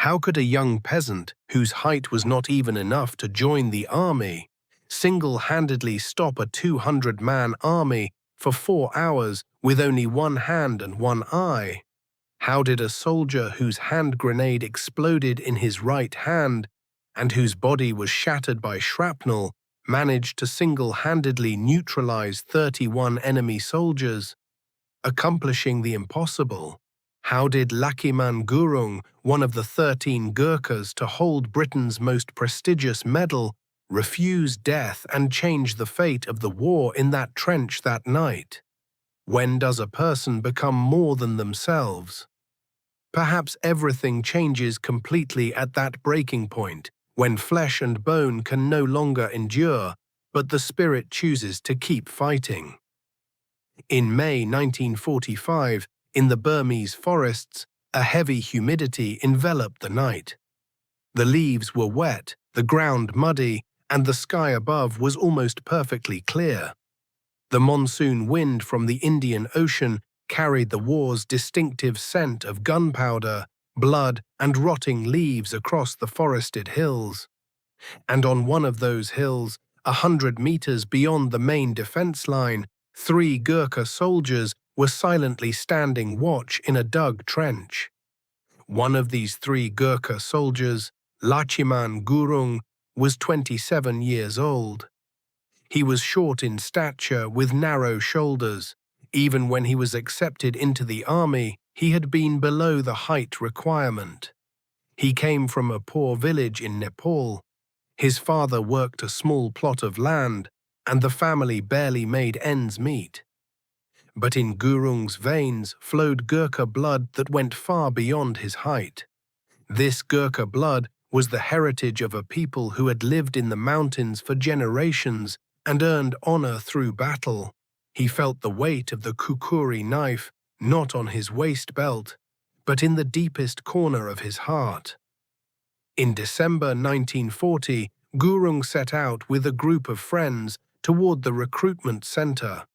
How could a young peasant, whose height was not even enough to join the army, single-handedly stop a 200-man army for 4 hours with only one hand and one eye? How did a soldier whose hand grenade exploded in his right hand and whose body was shattered by shrapnel manage to single-handedly neutralize 31 enemy soldiers, accomplishing the impossible? How did Lachiman Gurung, one of the 13 Gurkhas to hold Britain's most prestigious medal, refuse death and change the fate of the war in that trench that night? When does a person become more than themselves? Perhaps everything changes completely at that breaking point, when flesh and bone can no longer endure, but the spirit chooses to keep fighting. In May 1945, in the Burmese forests, a heavy humidity enveloped the night. The leaves were wet, the ground muddy, and the sky above was almost perfectly clear. The monsoon wind from the Indian Ocean carried the war's distinctive scent of gunpowder, blood, and rotting leaves across the forested hills. And on one of those hills, 100 meters beyond the main defense line, 3 Gurkha soldiers were silently standing watch in a dug trench. One of these 3 Gurkha soldiers, Lachiman Gurung, was 27 years old. He was short in stature with narrow shoulders. Even when he was accepted into the army, he had been below the height requirement. He came from a poor village in Nepal. His father worked a small plot of land, and the family barely made ends meet. But in Gurung's veins flowed Gurkha blood that went far beyond his height. This Gurkha blood was the heritage of a people who had lived in the mountains for generations and earned honor through battle. He felt the weight of the kukuri knife not on his waist belt, but in the deepest corner of his heart. In December 1940, Gurung set out with a group of friends toward the recruitment center.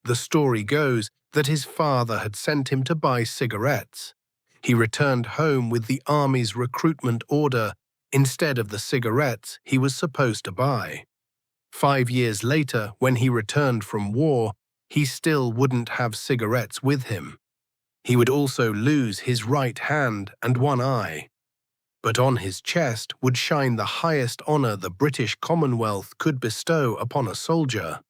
The story goes that his father had sent him to buy cigarettes. He returned home with the army's recruitment order instead of the cigarettes he was supposed to buy. 5 years later, when he returned from war, he still wouldn't have cigarettes with him. He would also lose his right hand and one eye. But on his chest would shine the highest honor the British Commonwealth could bestow upon a soldier.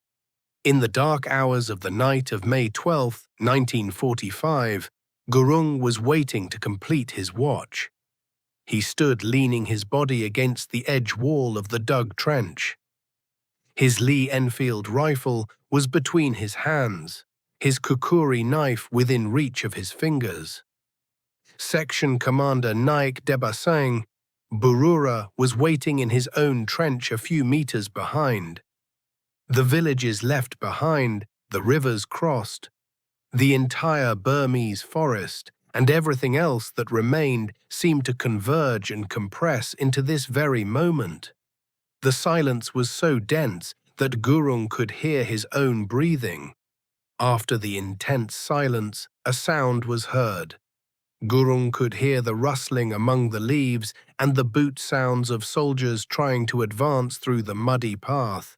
In the dark hours of the night of May 12, 1945, Gurung was waiting to complete his watch. He stood leaning his body against the edge wall of the dug trench. His Lee Enfield rifle was between his hands, his kukuri knife within reach of his fingers. Section Commander Naik Debasang Burura was waiting in his own trench a few meters behind. The villages left behind, the rivers crossed. The entire Burmese forest and everything else that remained seemed to converge and compress into this very moment. The silence was so dense that Gurung could hear his own breathing. After the intense silence, a sound was heard. Gurung could hear the rustling among the leaves and the boot sounds of soldiers trying to advance through the muddy path.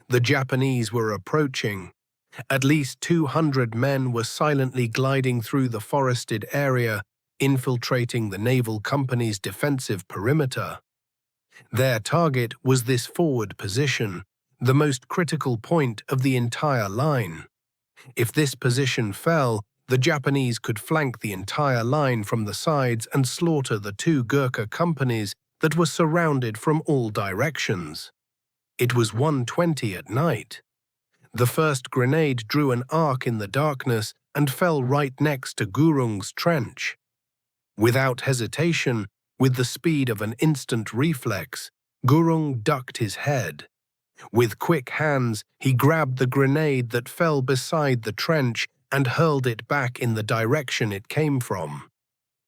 The Japanese were approaching. At least 200 men were silently gliding through the forested area, infiltrating the naval company's defensive perimeter. Their target was this forward position, the most critical point of the entire line. If this position fell, the Japanese could flank the entire line from the sides and slaughter the 2 Gurkha companies that were surrounded from all directions. It was 1:20 at night. The first grenade drew an arc in the darkness and fell right next to Gurung's trench. Without hesitation, with the speed of an instant reflex, Gurung ducked his head. With quick hands, he grabbed the grenade that fell beside the trench and hurled it back in the direction it came from.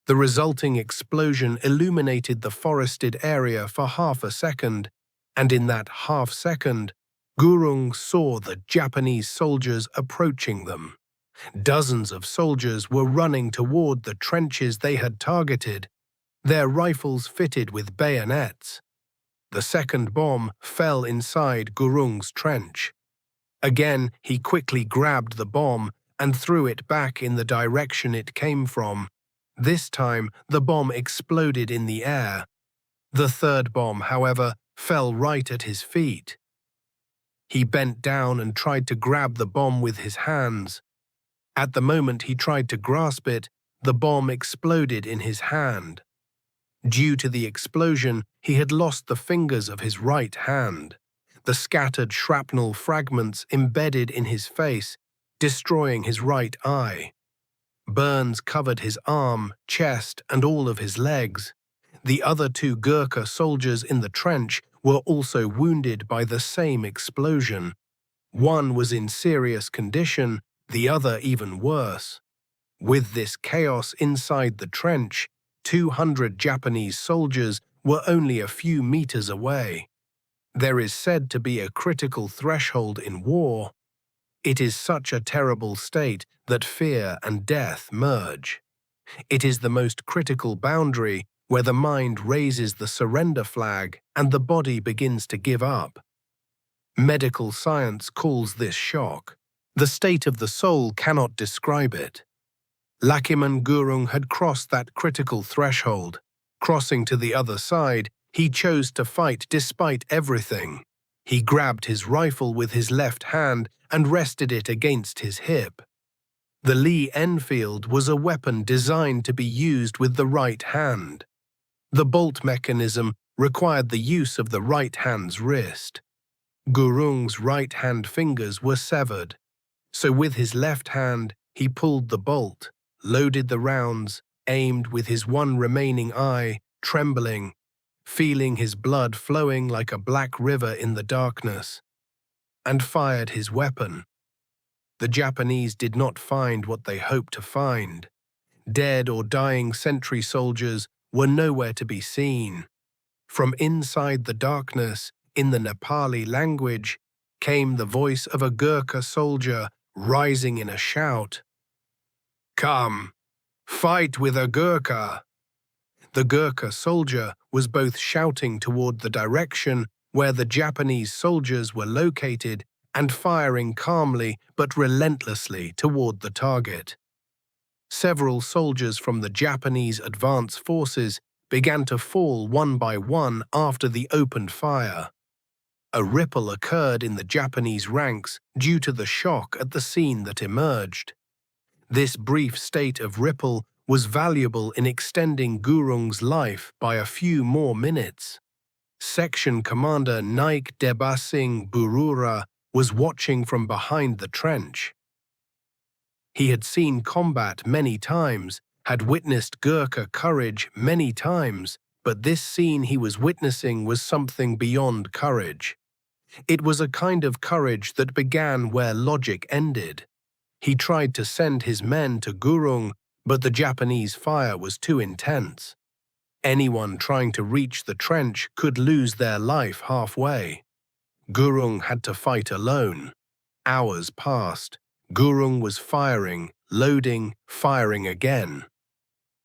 The resulting explosion illuminated the forested area for half a second, and in that half second, Gurung saw the Japanese soldiers approaching them. Dozens of soldiers were running toward the trenches they had targeted. their rifles fitted with bayonets. The second bomb fell inside Gurung's trench. Again, he quickly grabbed the bomb and threw it back in the direction it came from. This time, the bomb exploded in the air. The third bomb, however, fell right at his feet. He bent down and tried to grab the bomb with his hands. At the moment he tried to grasp it, the bomb exploded in his hand. Due to the explosion, he had lost the fingers of his right hand. The scattered shrapnel fragments embedded in his face, destroying his right eye. Burns covered his arm, chest, and all of his legs. The other two Gurkha soldiers in the trench were also wounded by the same explosion. One was in serious condition, the other even worse. With this chaos inside the trench, 200 Japanese soldiers were only a few meters away. There is said to be a critical threshold in war. It is such a terrible state that fear and death merge. It is the most critical boundary where the mind raises the surrender flag and the body begins to give up. Medical science calls this shock. The state of the soul cannot describe it. Lachiman Gurung had crossed that critical threshold. Crossing to the other side, he chose to fight despite everything. He grabbed his rifle with his left hand and rested it against his hip. The Lee Enfield was a weapon designed to be used with the right hand. The bolt mechanism required the use of the right hand's wrist. Gurung's right hand fingers were severed, so with his left hand he pulled the bolt, loaded the rounds, aimed with his one remaining eye, trembling, feeling his blood flowing like a black river in the darkness, and fired his weapon. The Japanese did not find what they hoped to find. Dead or dying sentry soldiers were nowhere to be seen. From inside the darkness, in the Nepali language, came the voice of a Gurkha soldier rising in a shout. "Come, fight with a Gurkha." The Gurkha soldier was both shouting toward the direction where the Japanese soldiers were located and firing calmly but relentlessly toward the target. Several soldiers from the Japanese advance forces began to fall one by one after the opened fire. A ripple occurred in the Japanese ranks due to the shock at the scene that emerged. This brief state of ripple was valuable in extending Gurung's life by a few more minutes. Section Commander Naik Debasing Burura was watching from behind the trench. He had seen combat many times, had witnessed Gurkha courage many times, but this scene he was witnessing was something beyond courage. It was a kind of courage that began where logic ended. He tried to send his men to Gurung, but the Japanese fire was too intense. Anyone trying to reach the trench could lose their life halfway. Gurung had to fight alone. Hours passed. Gurung was firing, loading, firing again.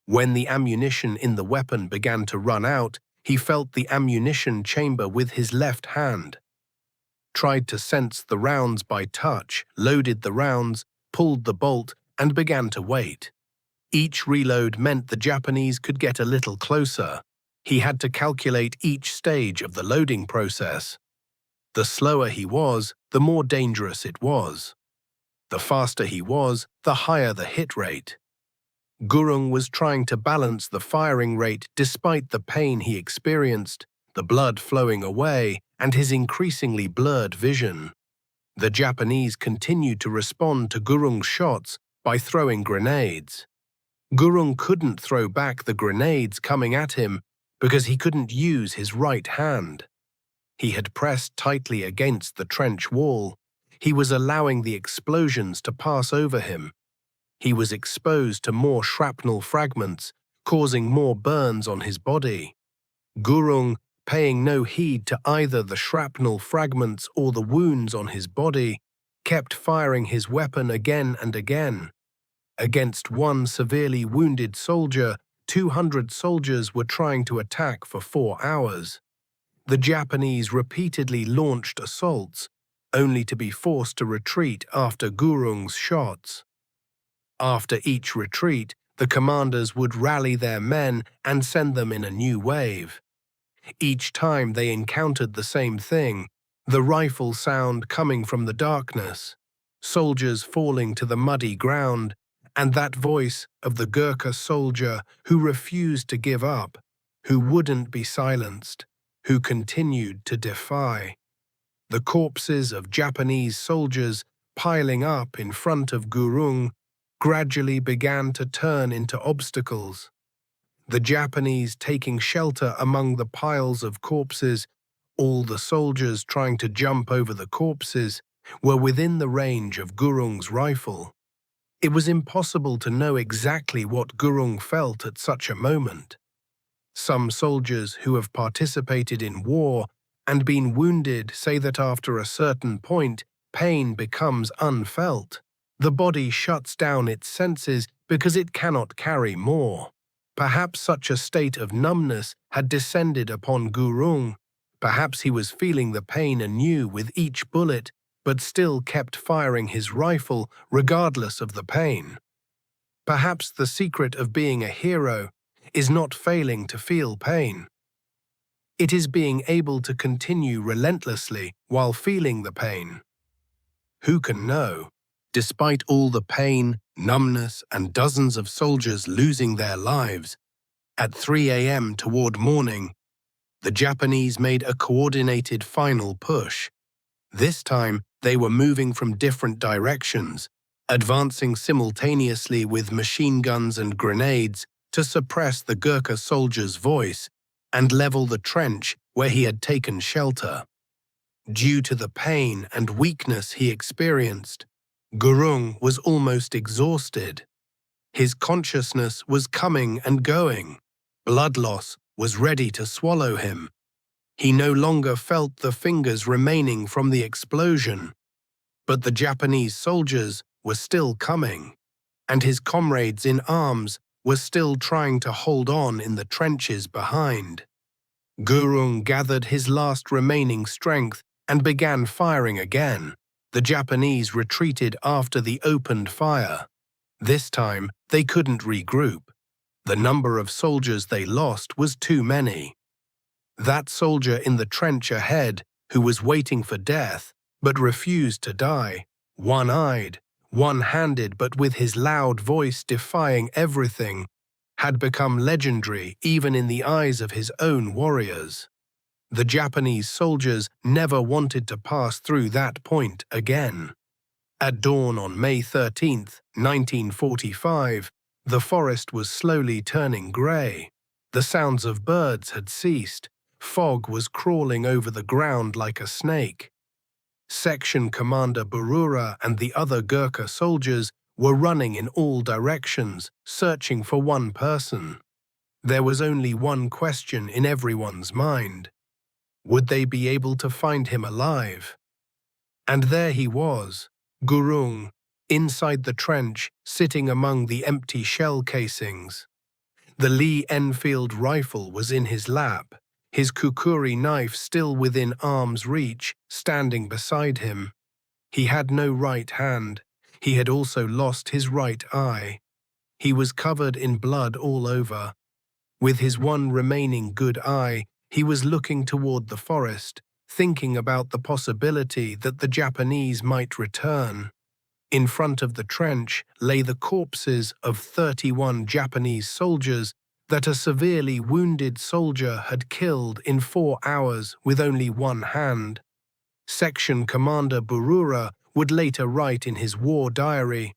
When the ammunition in the weapon began to run out, he felt the ammunition chamber with his left hand. Tried to sense the rounds by touch, loaded the rounds, pulled the bolt, and began to wait. Each reload meant the Japanese could get a little closer. He had to calculate each stage of the loading process. The slower he was, the more dangerous it was. The faster he was, the higher the hit rate. Gurung was trying to balance the firing rate despite the pain he experienced, the blood flowing away, and his increasingly blurred vision. The Japanese continued to respond to Gurung's shots by throwing grenades. Gurung couldn't throw back the grenades coming at him because he couldn't use his right hand. He had pressed tightly against the trench wall. He was allowing the explosions to pass over him. He was exposed to more shrapnel fragments, causing more burns on his body. Gurung, paying no heed to either the shrapnel fragments or the wounds on his body, kept firing his weapon again and again. Against one severely wounded soldier, 200 soldiers were trying to attack for 4 hours. The Japanese repeatedly launched assaults, only to be forced to retreat after Gurung's shots. After each retreat, the commanders would rally their men and send them in a new wave. Each time they encountered the same thing, the rifle sound coming from the darkness, soldiers falling to the muddy ground, and that voice of the Gurkha soldier who refused to give up, who wouldn't be silenced, who continued to defy. The corpses of Japanese soldiers piling up in front of Gurung gradually began to turn into obstacles. The Japanese taking shelter among the piles of corpses, all the soldiers trying to jump over the corpses, were within the range of Gurung's rifle. It was impossible to know exactly what Gurung felt at such a moment. Some soldiers who have participated in war and been wounded say that after a certain point, pain becomes unfelt. The body shuts down its senses because it cannot carry more. Perhaps such a state of numbness had descended upon Gurung. Perhaps he was feeling the pain anew with each bullet, but still kept firing his rifle regardless of the pain. Perhaps the secret of being a hero is not failing to feel pain. It is being able to continue relentlessly while feeling the pain. Who can know? Despite all the pain, numbness, and dozens of soldiers losing their lives, at 3 a.m. toward morning, the Japanese made a coordinated final push. This time, they were moving from different directions, advancing simultaneously with machine guns and grenades to suppress the Gurkha soldier's voice and level the trench where he had taken shelter. Due to the pain and weakness he experienced, Gurung was almost exhausted. His consciousness was coming and going. Blood loss was ready to swallow him. He no longer felt the fingers remaining from the explosion. But the Japanese soldiers were still coming, and his comrades in arms were still trying to hold on in the trenches behind. Gurung gathered his last remaining strength and began firing again. The Japanese retreated after the opened fire. This time, they couldn't regroup. The number of soldiers they lost was too many. That soldier in the trench ahead, who was waiting for death, but refused to die, one-eyed, one-handed but with his loud voice defying everything, had become legendary even in the eyes of his own warriors. The Japanese soldiers never wanted to pass through that point again. At dawn on May 13, 1945, the forest was slowly turning grey. The sounds of birds had ceased. Fog was crawling over the ground like a snake. Section Commander Barura and the other Gurkha soldiers were running in all directions, searching for one person. There was only one question in everyone's mind. Would they be able to find him alive? And there he was, Gurung, inside the trench, sitting among the empty shell casings. The Lee Enfield rifle was in his lap, his kukuri knife still within arm's reach, standing beside him. He had no right hand. He had also lost his right eye. He was covered in blood all over. With his one remaining good eye, he was looking toward the forest, thinking about the possibility that the Japanese might return. In front of the trench lay the corpses of 31 Japanese soldiers that a severely wounded soldier had killed in 4 hours with only one hand. Section Commander Barura would later write in his war diary,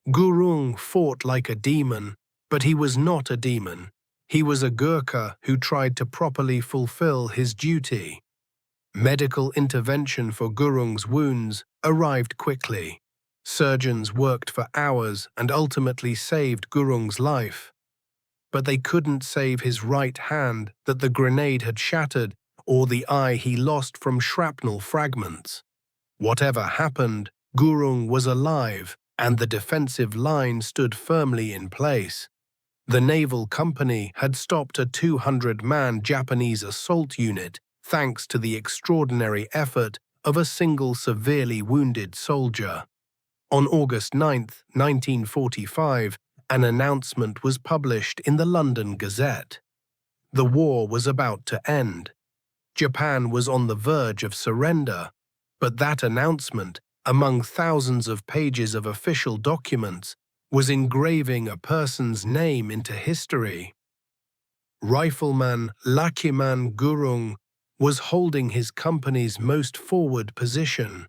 "Gurung fought like a demon, but he was not a demon. He was a Gurkha who tried to properly fulfill his duty." Medical intervention for Gurung's wounds arrived quickly. Surgeons worked for hours and ultimately saved Gurung's life. But they couldn't save his right hand that the grenade had shattered or the eye he lost from shrapnel fragments. Whatever happened, Gurung was alive and the defensive line stood firmly in place. The naval company had stopped a 200-man Japanese assault unit thanks to the extraordinary effort of a single severely wounded soldier. On August 9, 1945, an announcement was published in the London Gazette. The war was about to end. Japan was on the verge of surrender, but that announcement, among thousands of pages of official documents, was engraving a person's name into history. Rifleman Lachiman Gurung was holding his company's most forward position.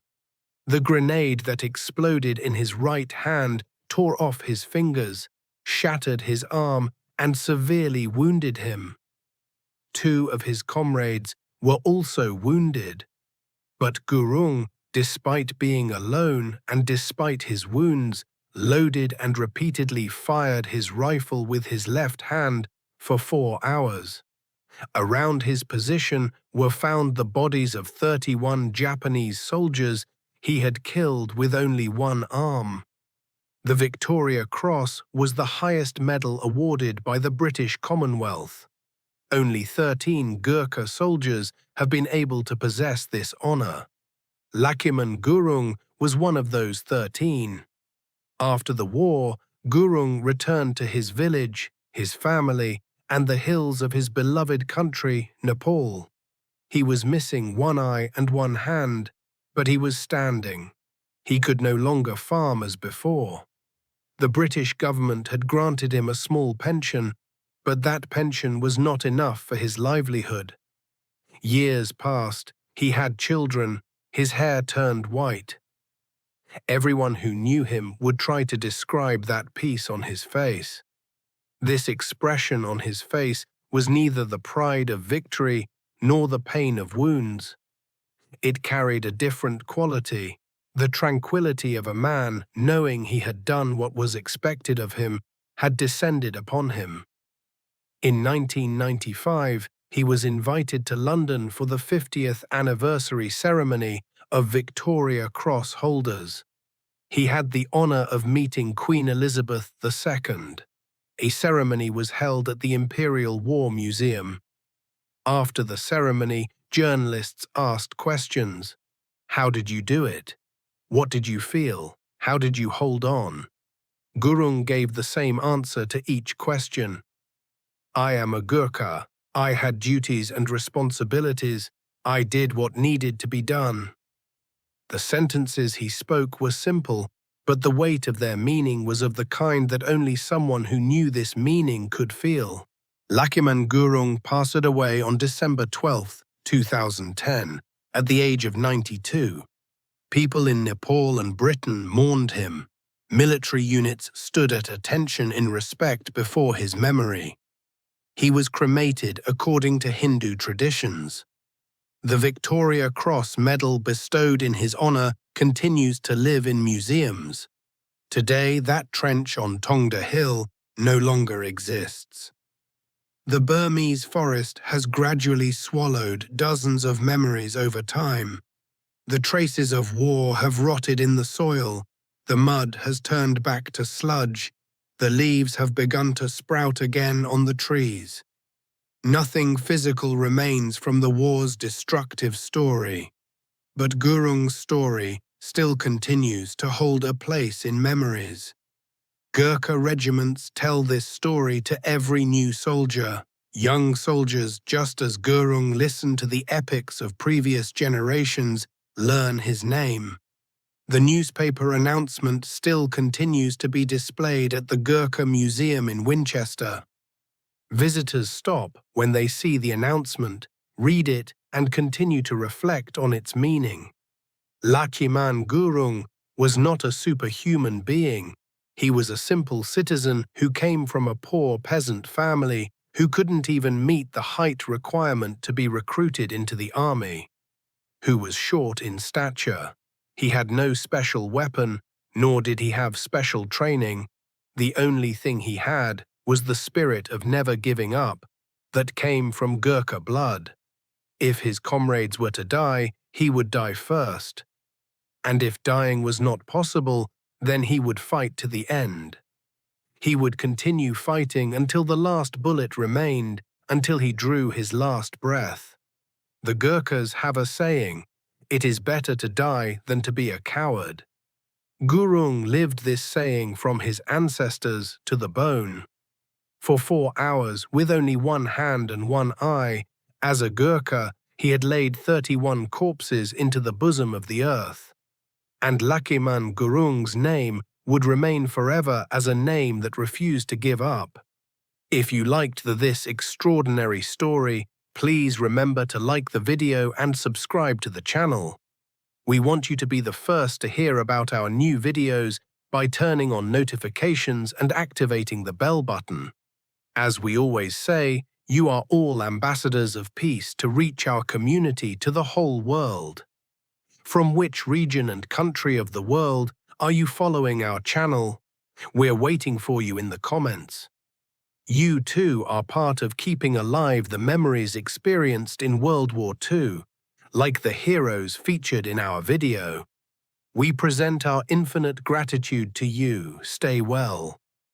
The grenade that exploded in his right hand tore off his fingers, shattered his arm, and severely wounded him. 2 of his comrades were also wounded, but Gurung, despite being alone and despite his wounds, loaded and repeatedly fired his rifle with his left hand for 4 hours. Around his position were found the bodies of 31 Japanese soldiers he had killed with only one arm. The Victoria Cross was the highest medal awarded by the British Commonwealth. Only 13 Gurkha soldiers have been able to possess this honor. Lachiman Gurung was one of those 13. After the war, Gurung returned to his village, his family, and the hills of his beloved country, Nepal. He was missing one eye and one hand, but he was standing. He could no longer farm as before. The British government had granted him a small pension, but that pension was not enough for his livelihood. Years passed, he had children, his hair turned white. Everyone who knew him would try to describe that peace on his face. This expression on his face was neither the pride of victory nor the pain of wounds. It carried a different quality, the tranquility of a man knowing he had done what was expected of him had descended upon him. In 1995, he was invited to London for the 50th anniversary ceremony of Victoria Cross holders. He had the honor of meeting Queen Elizabeth II. A ceremony was held at the Imperial War Museum. After the ceremony, journalists asked questions. How did you do it? What did you feel? How did you hold on? Gurung gave the same answer to each question. I am a Gurkha. I had duties and responsibilities. I did what needed to be done. The sentences he spoke were simple, but the weight of their meaning was of the kind that only someone who knew this meaning could feel. Lachiman Gurung passed away on December 12, 2010, at the age of 92. People in Nepal and Britain mourned him. Military units stood at attention in respect before his memory. He was cremated according to Hindu traditions. The Victoria Cross medal bestowed in his honor continues to live in museums. Today, that trench on Tongda Hill no longer exists. The Burmese forest has gradually swallowed dozens of memories over time. The traces of war have rotted in the soil, the mud has turned back to sludge, the leaves have begun to sprout again on the trees. Nothing physical remains from the war's destructive story, but Gurung's story still continues to hold a place in memories. Gurkha regiments tell this story to every new soldier. Young soldiers, just as Gurung listened to the epics of previous generations, learn his name. The newspaper announcement still continues to be displayed at the Gurkha Museum in Winchester. Visitors stop when they see the announcement, read it, and continue to reflect on its meaning. Lachiman Gurung was not a superhuman being. He was a simple citizen who came from a poor peasant family who couldn't even meet the height requirement to be recruited into the army. Who was short in stature. He had no special weapon, nor did he have special training. The only thing he had was the spirit of never giving up that came from Gurkha blood. If his comrades were to die, he would die first. And if dying was not possible, then he would fight to the end. He would continue fighting until the last bullet remained, until he drew his last breath. The Gurkhas have a saying, "It is better to die than to be a coward." Gurung lived this saying from his ancestors to the bone. For 4 hours, with only one hand and one eye, as a Gurkha, he had laid 31 corpses into the bosom of the earth. And Lachiman Gurung's name would remain forever as a name that refused to give up. If you liked this extraordinary story, please remember to like the video and subscribe to the channel. We want you to be the first to hear about our new videos by turning on notifications and activating the bell button. As we always say, you are all ambassadors of peace to reach our community to the whole world. From which region and country of the world are you following our channel? We're waiting for you in the comments. You too are part of keeping alive the memories experienced in World War II, like the heroes featured in our video. We present our infinite gratitude to you. Stay well.